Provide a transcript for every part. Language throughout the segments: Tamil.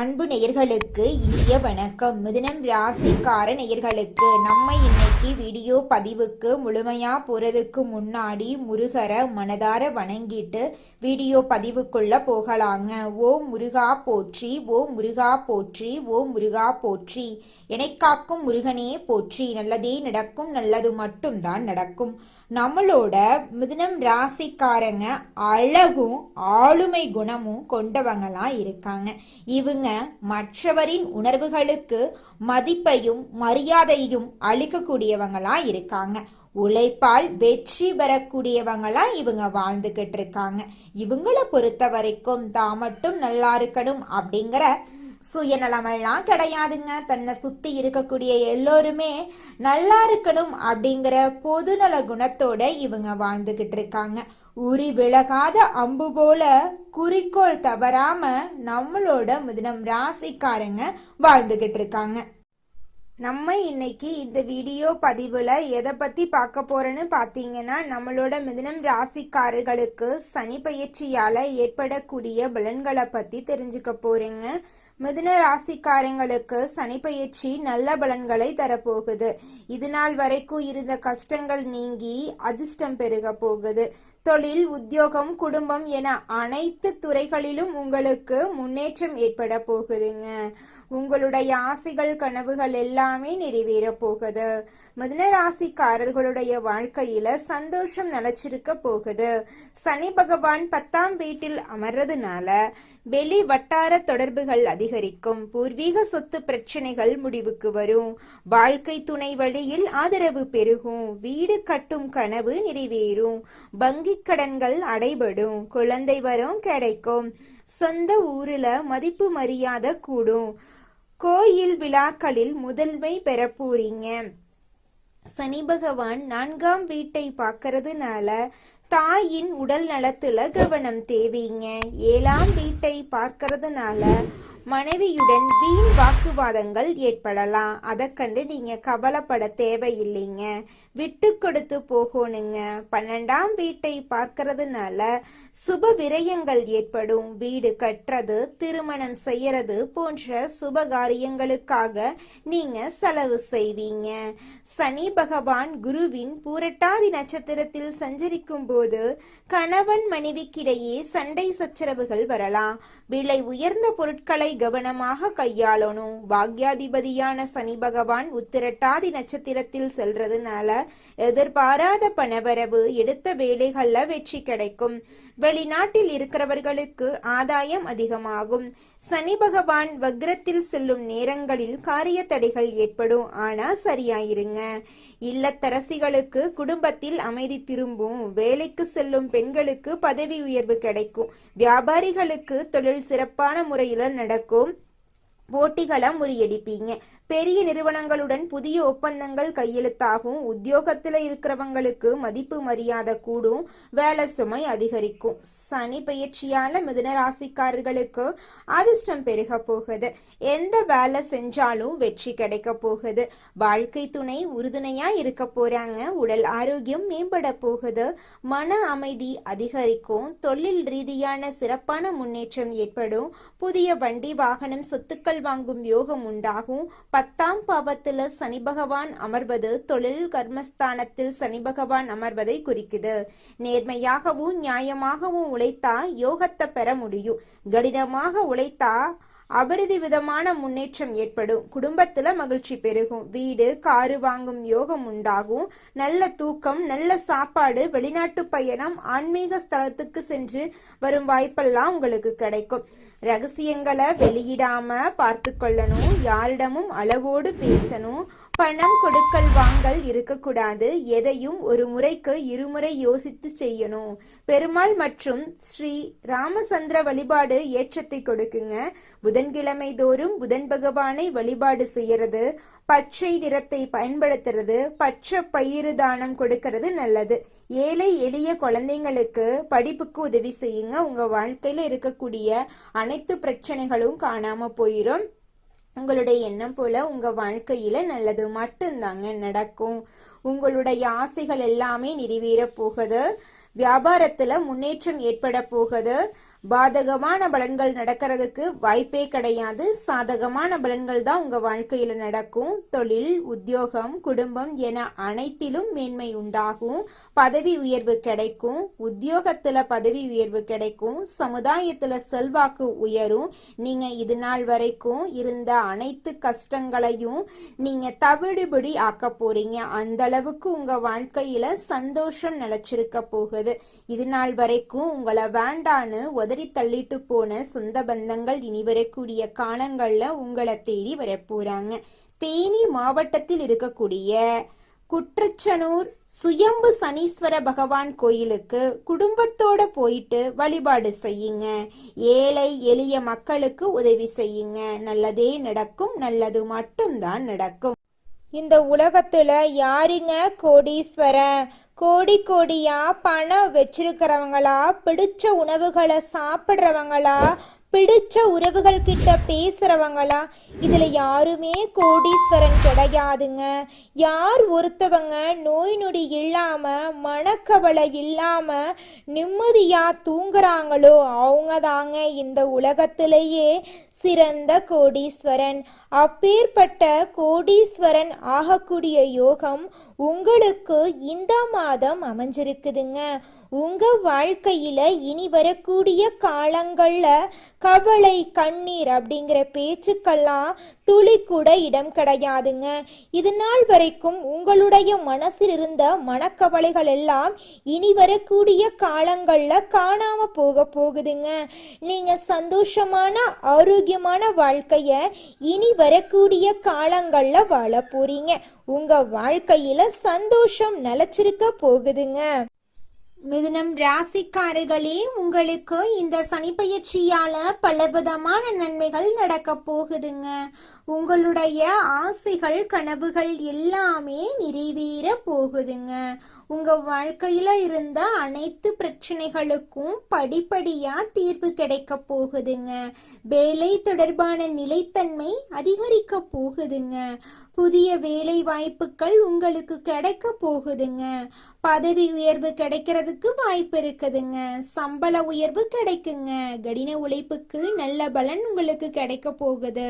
அன்பு நேயர்களுக்கு இனிய வணக்கம். மிதுனம் ராசிக்கார நேயர்களுக்கு நம்ம இன்னைக்கு வீடியோ பதிவுக்கு முழுமையா போறதுக்கு முன்னாடி முருகரை மனதார வணங்கிட்டு வீடியோ பதிவுக்குள்ள போகலாங்க. ஓ முருகா போற்றி, ஓ முருகா போற்றி, ஓ முருகா போற்றி, காக்கும் முருகனே போற்றி. நல்லதே நடக்கும், நல்லது மட்டும்தான் நடக்கும். நம்மளோட மிதுனம் ராசிக்காரங்க அழகும் ஆளுமை குணமும் கொண்டவங்களா இருக்காங்க. இவங்க மற்றவரின் உணர்வுகளுக்கு மதிப்பையும் மரியாதையும் அளிக்கக்கூடியவங்களா இருக்காங்க. உழைப்பால் வெற்றி பெறக்கூடியவங்களா இவங்க வாழ்ந்துகிட்டு இருக்காங்க. இவங்கள பொறுத்த வரைக்கும் தான் மட்டும் நல்லா இருக்கணும் அப்படிங்கிற சுயநலமெல்லாம் கிடையாதுங்க. தன்னை சுத்தி இருக்கக்கூடிய எல்லோருமே நல்லா இருக்கணும் அப்படிங்கிற பொதுநல குணத்தோட இவங்க வாழ்ந்துகிட்டு இருக்காங்க. உரி விலகாத அம்பு போல குறிக்கோள் தவறாம நம்மளோட மிதுனம் ராசிக்காரங்க வாழ்ந்துகிட்டு இருக்காங்க. நம்ம இன்னைக்கு இந்த வீடியோ பதிவுல எதை பத்தி பார்க்க போறோன்னு பாத்தீங்கன்னா, நம்மளோட மிதுனம் ராசிக்காரர்களுக்கு சனி பயிற்சியால ஏற்படக்கூடிய பலன்களை பத்தி தெரிஞ்சுக்க போறீங்க. மிதுன ராசிக்காரங்களுக்கு சனி பயிற்சி நல்ல பலன்களை தரப்போகுது. இது நாள் வரைக்கும் இருந்த கஷ்டங்கள் நீங்கி அதிர்ஷ்டம் பெருக போகுது. தொழில், உத்தியோகம், குடும்பம் என அனைத்து துறைகளிலும் உங்களுக்கு முன்னேற்றம் ஏற்பட போகுதுங்க. உங்களுடைய ஆசைகள், கனவுகள் எல்லாமே நிறைவேற போகுது. மிதுன ராசிக்காரர்களுடைய வாழ்க்கையில சந்தோஷம் நிலைச்சிருக்க போகுது. சனி பகவான் 10ஆம் வீட்டில் அமர்றதுனால வெளி வட்டார தொடர்புகள் அதிகரிக்கும். பூர்வீக சொத்து பிரச்சனைகள் முடிவுக்கு வரும். வாழ்க்கை துணை வழியில் ஆதரவு பெருகும். வீடு கட்டும் கனவு நிறைவேறும். வங்கி கடன்கள் அடைபடும். குழந்தை வரம் கிடைக்கும். சொந்த ஊர்ல மதிப்பு மரியாதை கூடும். கோயில் விழாக்களில் முதன்மை பெற போறீங்க. சனி பகவான் 4ஆம் வீட்டை பார்க்கறதுனால தாயின் உடல் நலத்துல கவனம் தேவைங்க. 7ஆம் வீட்டை பார்க்கறதுனால மனைவியுடன் வீண் வாக்குவாதங்கள் ஏற்படலாம். அதை கண்டு நீங்க கவலைப்பட தேவையில்லைங்க. விட்டு கொடுத்து போகணுங்க. 12ஆம் வீட்டை பார்க்கறதுனால சுப விரயங்கள் ஏற்படும். வீடு கட்டுறது, திருமணம் செய்யறது போன்ற சுப காரியங்களுக்காக நீங்க செலவு செய்வீங்க. சனி பகவான் குருவின் பூரட்டாதி நட்சத்திரத்தில் சஞ்சரிக்கும் போது கணவன் மனைவிக்கிடையே சண்டை சச்சரவுகள் வரலாம். விலை உயர்ந்த பொருட்களை கவனமாக கையாளணும். பாக்யாதிபதியான சனி பகவான் உத்திரட்டாதி நட்சத்திரத்தில் செல்றதுனால எதிர்பாராத பணவரவு, எடுத்த வேலைகள்ல வெற்றி கிடைக்கும். வெளிநாட்டில் இருக்கிறவர்களுக்கு ஆதாயம் அதிகமாகும். சனி பகவான் வக்ரத்தில் செல்லும் நேரங்களில் காரிய தடைகள் ஏற்படும். ஆனா சரியாயிருங்க. இல்லத்தரசிகளுக்கு குடும்பத்தில் அமைதி திரும்பும். வேலைக்கு செல்லும் பெண்களுக்கு பதவி உயர்வு கிடைக்கும். வியாபாரிகளுக்கு தொழில் சிறப்பான முறையில நடக்கும். போட்டிகளை முறியடிப்பீங்க. பெரிய நிறுவனங்களுடன் புதிய ஒப்பந்தங்கள் கையெழுத்தாகும். உத்தியோகத்துல இருக்கிறவங்களுக்கு மதிப்பு மரியாதை கூடும். வேலை சுமை அதிகரிக்கும். சனி பயிற்சியால மிதுன ராசிக்காரர்களுக்கு அதிர்ஷ்டம் பெருக போகுது. எந்த வேலை செஞ்சாலும் வெற்றி கிடைக்க போகுது. வாழ்க்கை துணை உறுதுணையா இருக்க போறாங்க. உடல் ஆரோக்கியம் மேம்பட போகுது. மன அமைதி அதிகரிக்கும். தொழில் ரீதியான சிறப்பான முன்னேற்றம் ஏற்படும். புதிய வண்டி, வாகனம், சொத்துக்கள் வாங்கும் யோகம் உண்டாகும். 10ஆம் பாவத்துல சனி பகவான் அமர்வது தொழில் கர்மஸ்தானத்தில் சனி பகவான் அமர்வதை குறிக்குது. நேர்மையாகவும் நியாயமாகவும் உழைத்தா யோகத்தை பெற முடியும். கடினமாக உழைத்தா அபரிதி விதமான முன்னேற்றம் ஏற்படும். குடும்பத்துல மகிழ்ச்சி பெருகும். வீடு, காரு வாங்கும் யோகம் உண்டாகும். நல்ல தூக்கம், நல்ல சாப்பாடு, வெளிநாட்டு பயணம், ஆன்மீக ஸ்தலத்துக்கு சென்று வரும் வாய்ப்பெல்லாம் உங்களுக்கு கிடைக்கும். ரகசியங்களை வெளியிடாம பார்த்து கொள்ளணும். யாரிடமும் அளவோடு பேசணும். பணம் கொடுக்கல் வாங்கல் இருக்கக்கூடாது. எதையும் ஒரு முறைக்கு இருமுறை யோசித்து செய்யணும். பெருமாள் மற்றும் ஸ்ரீ ராமச்சந்திர வழிபாடு ஏற்றத்தை கொடுக்குங்க. புதன்கிழமை தோறும் புதன் பகவானை வழிபாடு செய்யறது, பச்சை நிறத்தை பயன்படுத்துறது, பச்சை பயிறு தானம் கொடுக்கறது நல்லது. ஏழை எளிய குழந்தைங்களுக்கு படிப்புக்கு உதவி செய்யுங்க. உங்க வாழ்க்கையில இருக்கக்கூடிய அனைத்து பிரச்சனைகளும் காணாம போயிரும். உங்களுடைய எண்ணம் போல உங்க வாழ்க்கையில நல்லது மட்டும்தாங்க நடக்கும். உங்களுடைய ஆசைகள் எல்லாமே நிறைவேற போகுது. வியாபாரத்துல முன்னேற்றம் ஏற்பட போகுது. பாதகமான பலன்கள் நடக்கிறதுக்கு வாய்ப்பே கிடையாது. சாதகமான பலன்கள் தான் உங்க வாழ்க்கையில நடக்கும். தொழில், உத்தியோகம், குடும்பம் என அனைத்திலும் மேன்மை உண்டாகும். பதவி உயர்வு கிடைக்கும். உத்தியோகத்துல பதவி உயர்வு கிடைக்கும். சமுதாயத்துல செல்வாக்கு உயரும். நீங்க இது நாள் வரைக்கும் இருந்த அனைத்து கஷ்டங்களையும் நீங்க தவிடுபடி ஆக்க போறீங்க. அந்த அளவுக்கு உங்க வாழ்க்கையில சந்தோஷம் நிலைச்சிருக்க போகுது. இது நாள் வரைக்கும் உங்களை வேண்டான்னு உதறி தள்ளிட்டு போன சொந்த பந்தங்கள் இனி வரக்கூடிய காலங்கள்ல உங்களை தேடி வரப்போறாங்க. தேனி மாவட்டத்தில் இருக்கக்கூடிய குற்றச்சனூர் சுயம்பு சனீஸ்வர பகவான் கோயிலுக்கு குடும்பத்தோட போயிட்டு வழிபாடு செய்யுங்க. ஏழை எளிய மக்களுக்கு உதவி செய்யுங்க. நல்லதே நடக்கும். நல்லது மட்டும்தான் நடக்கும். இந்த உலகத்துல யாருங்க கோடீஸ்வரன்? கோடி கோடியா பணம் வச்சிருக்கிறவங்களா, பிடிச்ச உணவுகளை சாப்பிட்றவங்களா, பிடிச்ச உறவுகள் கிட்ட பேசுறவங்களா? இதுல யாருமே கோடீஸ்வரன் கிடையாதுங்க. யார் ஒருத்தவங்க நோய் நொடி இல்லாம, மனக்கவலை இல்லாம நிம்மதியா தூங்குறாங்களோ அவங்க தாங்க இந்த உலகத்திலேயே சிறந்த கோடீஸ்வரன். அப்பேற்பட்ட கோடீஸ்வரன் ஆகக்கூடிய யோகம் உங்களுக்கு இந்த மாதம் அமைஞ்சிருக்குதுங்க. உங்க வாழ்க்கையில இனி வரக்கூடிய காலங்கள்ல கவலை, கண்ணீர் அப்படிங்கிற பேச்சுக்கெல்லாம் துளி கூட இடம் கிடையாதுங்க. இது நாள் வரைக்கும் உங்களுடைய மனசில் இருந்த மனக்கவலைகள் எல்லாம் இனி வரக்கூடிய காலங்கள்ல காணாம போகுதுங்க. நீங்க சந்தோஷமான ஆரோக்கியமான வாழ்க்கைய இனி வரக்கூடிய காலங்கள்ல வாழ போறீங்க. உங்க வாழ்க்கையில சந்தோஷம் நிலைச்சிருக்க போகுதுங்க. மிதுனம் ராசிக்காரர்களே, உங்களுக்கு இந்த சனிப்பெயர்ச்சியால பலவிதமான நன்மைகள் நடக்க போகுதுங்க. உங்களுடைய ஆசைகள், கனவுகள் எல்லாமே நிறைவேற போகுதுங்க. உங்க வாழ்க்கையில இருந்த அனைத்து பிரச்சனைகளுக்கும் படிப்படியா தீர்வு கிடைக்க போகுதுங்க. வேலை தொடர்பான நிலைத்தன்மை அதிகரிக்க போகுதுங்க. புதிய வேலை வாய்ப்புகள் உங்களுக்கு கிடைக்க போகுதுங்க. பதவி உயர்வு கிடைக்கிறதுக்கு வாய்ப்பு இருக்குதுங்க. சம்பள உயர்வு கிடைக்குங்க. கடின உழைப்புக்கு நல்ல பலன் உங்களுக்கு கிடைக்க போகுது.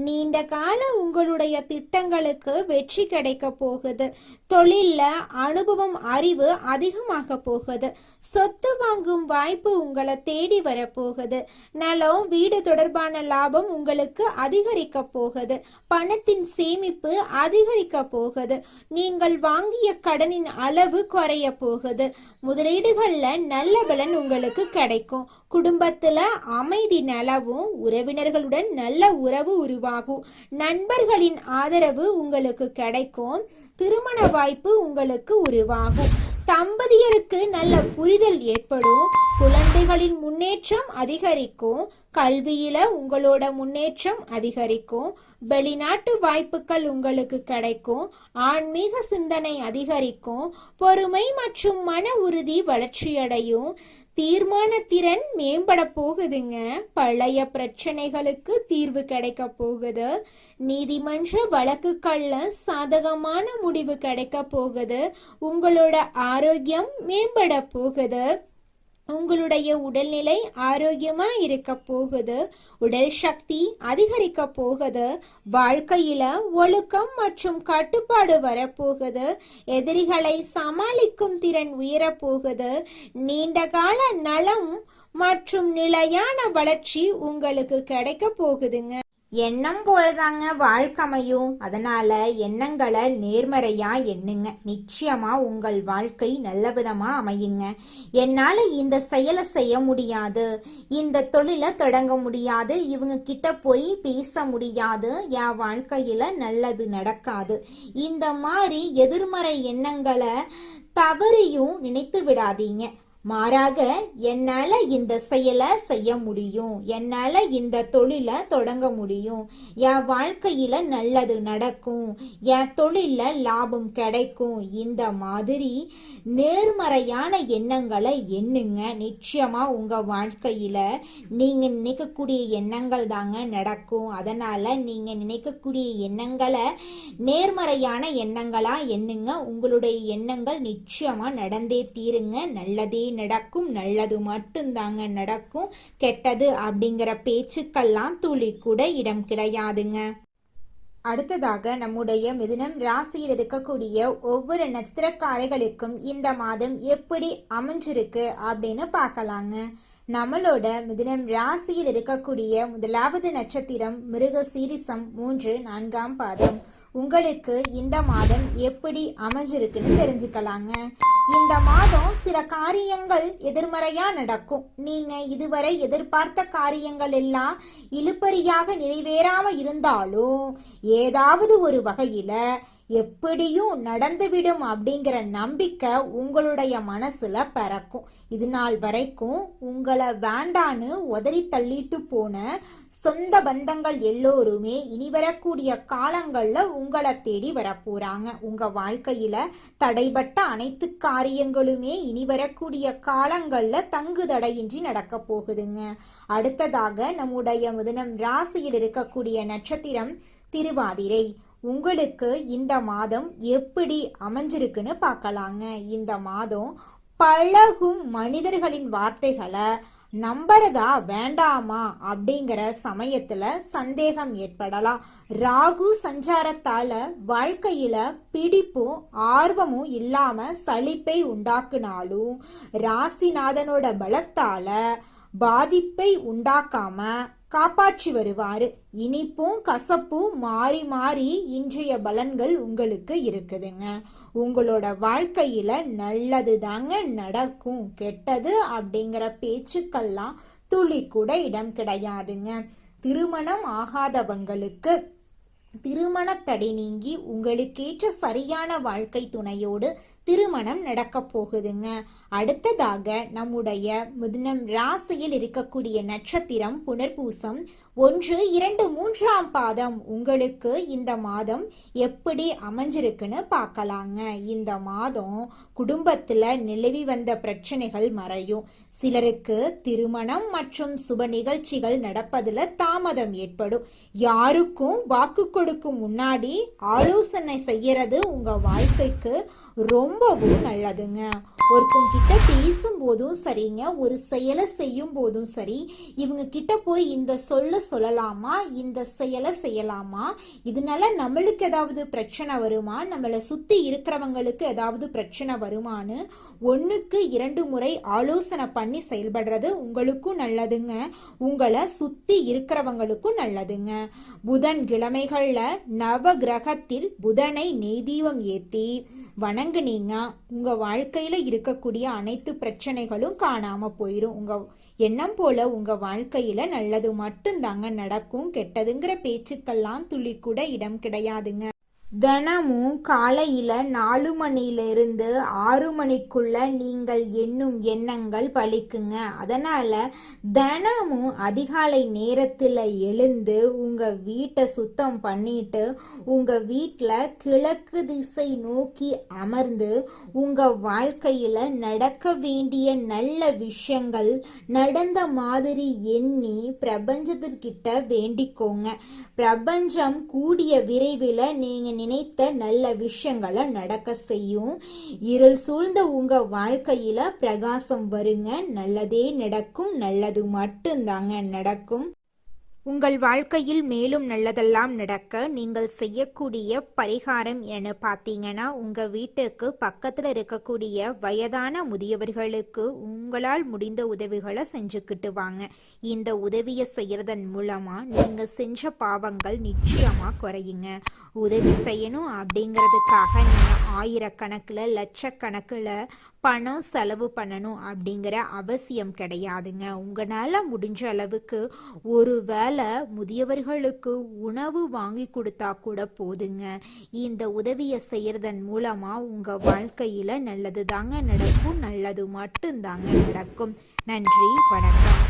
நீண்ட கால உங்களுடைய திட்டங்களுக்கு வெற்றி கிடைக்க போகுது. தொழில்ல அனுபவம், அறிவு அதிகமாக போகுது. சொத்து வாங்கும் வாய்ப்பு உங்களை தேடி வரப்போகுது. நலம், வீடு தொடர்பான லாபம் உங்களுக்கு அதிகரிக்க போகுது. பணத்தின் சேமிப்பு அதிகரிக்க போகுது. நீங்கள் வாங்கிய கடனின் அளவு குறைய போகுது. முதலீடுகள்ல நல்ல பலன் உங்களுக்கு கிடைக்கும். குடும்பத்துல அமைதி நிலவும். உறவினர்களுடன் நல்ல உறவு உருவாகும். நண்பர்களின் ஆதரவு உங்களுக்கு கிடைக்கும். திருமண வாய்ப்பு உங்களுக்கு உருவாகும். தம்பதியருக்கு நல்ல புரிதல் ஏற்படும். குழந்தைகளின் முன்னேற்றம் அதிகரிக்கும். கல்வியில உங்களோட முன்னேற்றம் அதிகரிக்கும். வெளிநாட்டு வாய்ப்புகள் உங்களுக்கு கிடைக்கும். ஆன்மீக சிந்தனை அதிகரிக்கும். பொறுமை மற்றும் மன உறுதி வளர்ச்சியடையும். தீர்மான திறன் மேம்பட போகுதுங்க. பழைய பிரச்சனைகளுக்கு தீர்வு கிடைக்க போகுது. நீதிமன்ற வழக்குகள்ல சாதகமான முடிவு கிடைக்க போகுது. உங்களோட ஆரோக்கியம் மேம்பட போகுது. உங்களுடைய உடல்நிலை ஆரோக்கியமா இருக்க போகுது. உடல் சக்தி அதிகரிக்க போகுது. வாழ்க்கையில ஒழுக்கம் மற்றும் கட்டுப்பாடு வரப்போகுது. எதிரிகளை சமாளிக்கும் திறன் உயரப்போகுது. நீண்ட கால நலம் மற்றும் நிலையான வளர்ச்சி உங்களுக்கு கிடைக்க போகுதுங்க. எண்ணம் போலதாங்க வாழ்க்கை அமையும். அதனால எண்ணங்களை நேர்மறையா எண்ணுங்க. நிச்சயமா உங்கள் வாழ்க்கை நல்ல விதமா அமையுங்க. என்னால இந்த செயலை செய்ய முடியாது, இந்த தொழிலை தொடங்க முடியாது, இவங்க கிட்ட போய் பேச முடியாது, என் வாழ்க்கையில நல்லது நடக்காது, இந்த மாதிரி எதிர்மறை எண்ணங்களை தவறியும் நினைத்து விடாதீங்க. மாறாக என்னால இந்த செயலை செய்ய முடியும், என்னால இந்த தொழிலை தொடங்க முடியும், என் வாழ்க்கையில நல்லது நடக்கும், என் தொழில லாபம் கிடைக்கும், இந்த மாதிரி நேர்மறையான எண்ணங்களை எண்ணுங்க. நிச்சயமா உங்க வாழ்க்கையில நீங்க நினைக்கக்கூடிய எண்ணங்கள் தாங்க நடக்கும். அதனால நீங்க நினைக்கக்கூடிய எண்ணங்களை நேர்மறையான எண்ணங்களா எண்ணுங்க. உங்களுடைய எண்ணங்கள் நிச்சயமா நடந்தே தீருங்க. நல்லதே நடக்கும், நல்லது மட்டும்தாங்க நடக்கும். கெட்டது அப்படிங்கிற பேச்சுக்கெல்லாம் துளி கூட இடம் கிடையாதுங்க. அடுத்ததாக நம்முடைய மிதுனம் ராசியில் இருக்கக்கூடிய ஒவ்வொரு நட்சத்திரக்காரர்களுக்கும் இந்த மாதம் எப்படி அமைஞ்சிருக்கு அப்படின்னு பார்க்கலாங்க. நம்மளோட மிதுனம் ராசியில் இருக்கக்கூடிய முதலாவது நட்சத்திரம் மிருக சீரிசம் 3, 4ஆம் பாதம். உங்களுக்கு இந்த மாதம் எப்படி அமைஞ்சிருக்குன்னு தெரிஞ்சுக்கலாங்க. இந்த மாதம் சில காரியங்கள் எதிர்மறையா நடக்கும். நீங்க இதுவரை எதிர்பார்த்த காரியங்கள் எல்லாம் இழுபறியாக நிறைவேறாம இருந்தாலும் ஏதாவது ஒரு வகையில எப்படியும் நடந்துவிடும் அப்படிங்கிற நம்பிக்கை உங்களுடைய மனசுல பிறக்கும். இது நாள் வரைக்கும் உங்களை வேண்டான்னு உதறி தள்ளிட்டு போன சொந்த பந்தங்கள் எல்லோருமே இனி வரக்கூடிய காலங்கள்ல உங்களை தேடி வரப்போறாங்க. உங்க வாழ்க்கையில தடைபட்ட அனைத்து காரியங்களுமே இனி வரக்கூடிய காலங்கள்ல தங்கு தடையின்றி நடக்க போகுதுங்க. அடுத்ததாக நம்முடைய மிதுனம் ராசியில் இருக்கக்கூடிய நட்சத்திரம் திருவாதிரை. உங்களுக்கு இந்த மாதம் எப்படி அமைஞ்சிருக்குன்னு பார்க்கலாங்க. இந்த மாதம் பழகும் மனிதர்களின் வார்த்தைகளை நம்புறதா வேண்டாமா அப்படிங்கிற சமயத்துல சந்தேகம் ஏற்படலாம். ராகு சஞ்சாரத்தால வாழ்க்கையில பிடிப்பும் ஆர்வமும் இல்லாம சலிப்பை உண்டாக்குனாலும் ராசிநாதனோட பலத்தால பாதிப்பை உண்டாக்காம காப்பாற்றி வருவாரு. இனிப்பும் கசப்பும் மாறி மாறி இன்றைய பலன்கள் உங்களுக்கு இருக்குதுங்க. உங்களோட வாழ்க்கையில நல்லது தாங்க நடக்கும், கெட்டது அப்படிங்கிற பேச்சுக்கெல்லாம் துளி கூட இடம் கிடையாதுங்க. திருமணம் ஆகாதவங்களுக்கு திருமண தடை நீங்கி உங்களுக்கேற்ற சரியான வாழ்க்கை துணையோடு திருமணம் நடக்க போகுதுங்க. அடுத்ததாக நம்முடைய மிதுனம் ராசியில் இருக்கக்கூடிய நட்சத்திரம் புனர்பூசம் 1, 2, 3ஆம் பாதம். உங்களுக்கு இந்த மாதம் எப்படி அமைஞ்சிருக்குன்னு பார்க்கலாங்க. இந்த மாதம் குடும்பத்துல நிலவி வந்த பிரச்சனைகள் மறையும். சிலருக்கு திருமணம் மற்றும் சுப நிகழ்ச்சிகள் நடப்பதுல தாமதம் ஏற்படும். யாருக்கும் வாக்கு கொடுக்கும் முன்னாடி ஆலோசனை செய்யறது உங்க வாழ்க்கைக்கு ரொம்பவும் நல்லதுங்க. ஒருத்தங்கிட்ட பேசும் போதும் சரிங்க, ஒரு செயலை செய்யும் போதும் சரி, இவங்க கிட்ட போய் இந்த சொல்லலாமா, இந்த செயலை செய்யலாமா, இதனால நம்மளுக்கு ஏதாவது பிரச்சனை வருமா, நம்மளை சுத்தி இருக்கிறவங்களுக்கு ஏதாவது பிரச்சனை வருமானு 1க்கு 2 முறை ஆலோசனை பண்ணி செயல்படுறது உங்களுக்கும் நல்லதுங்க, உங்களை சுத்தி இருக்கிறவங்களுக்கும் நல்லதுங்க. புதன் கிழமைகள்ல நவ கிரகத்தில் புதனை நெய்தீபம் ஏத்தி வணங்குனீங்க, உங்க வாழ்க்கையில இருக்கக்கூடிய அனைத்து பிரச்சனைகளும் காணாம போயிரும். உங்க எண்ணம் போல உங்க வாழ்க்கையில நல்லது மட்டும்தாங்க நடக்கும். கெட்டதுங்கிற பேச்சுக்கெல்லாம் துளி கூட இடம் கிடையாதுங்க. தினமும் காலையில 4 மணியிலிருந்து 6 மணிக்குள்ள நீங்கள் எண்ணும் எண்ணங்கள் பலிக்குங்க. அதனால தினமும் அதிகாலை நேரத்துல எழுந்து உங்க வீட்டை சுத்தம் பண்ணிட்டு உங்க வீட்டில் கிழக்கு திசை நோக்கி அமர்ந்து உங்க வாழ்க்கையில நடக்க வேண்டிய நல்ல விஷயங்கள் நடந்த மாதிரி எண்ணி பிரபஞ்சத்திற்கிட்ட வேண்டிக்கோங்க. பிரபஞ்சம் கூடிய விரைவில் நீங்க நினைத்த நல்ல விஷயங்களை நடக்க செய்யும். இருள் சூழ்ந்த உங்க வாழ்க்கையில பிரகாசம் வருங்க. நல்லதே நடக்கும், நல்லது மட்டும்தாங்க நடக்கும். உங்கள் வாழ்க்கையில் மேலும் நல்லதெல்லாம் நடக்க நீங்கள் செய்யக்கூடிய பரிகாரம் என பார்த்தீங்கன்னா, உங்கள் வீட்டுக்கு பக்கத்தில் இருக்கக்கூடிய வயதான முதியவர்களுக்கு உங்களால் முடிந்த உதவிகளை செஞ்சுக்கிட்டு வாங்க. இந்த உதவியை செய்யறதன் மூலமாக நீங்கள் செஞ்ச பாவங்கள் நிச்சயமாக குறையுங்க. உதவி செய்யணும் அப்படிங்கிறதுக்காக நீங்கள் ஆயிரக்கணக்கில் லட்சக்கணக்கில் பணம் செலவு பண்ணணும் அப்படிங்கிற அவசியம் கிடையாதுங்க. உங்களால் முடிஞ்ச அளவுக்கு ஒரு வேளை முதியவர்களுக்கு உணவு வாங்கி கொடுத்தா கூட போதுங்க. இந்த உதவியை செய்யறதன் மூலமாக உங்கள் வாழ்க்கையில் நல்லது தாங்க நடக்கும், நல்லது மட்டும்தாங்க நடக்கும். நன்றி, வணக்கம்.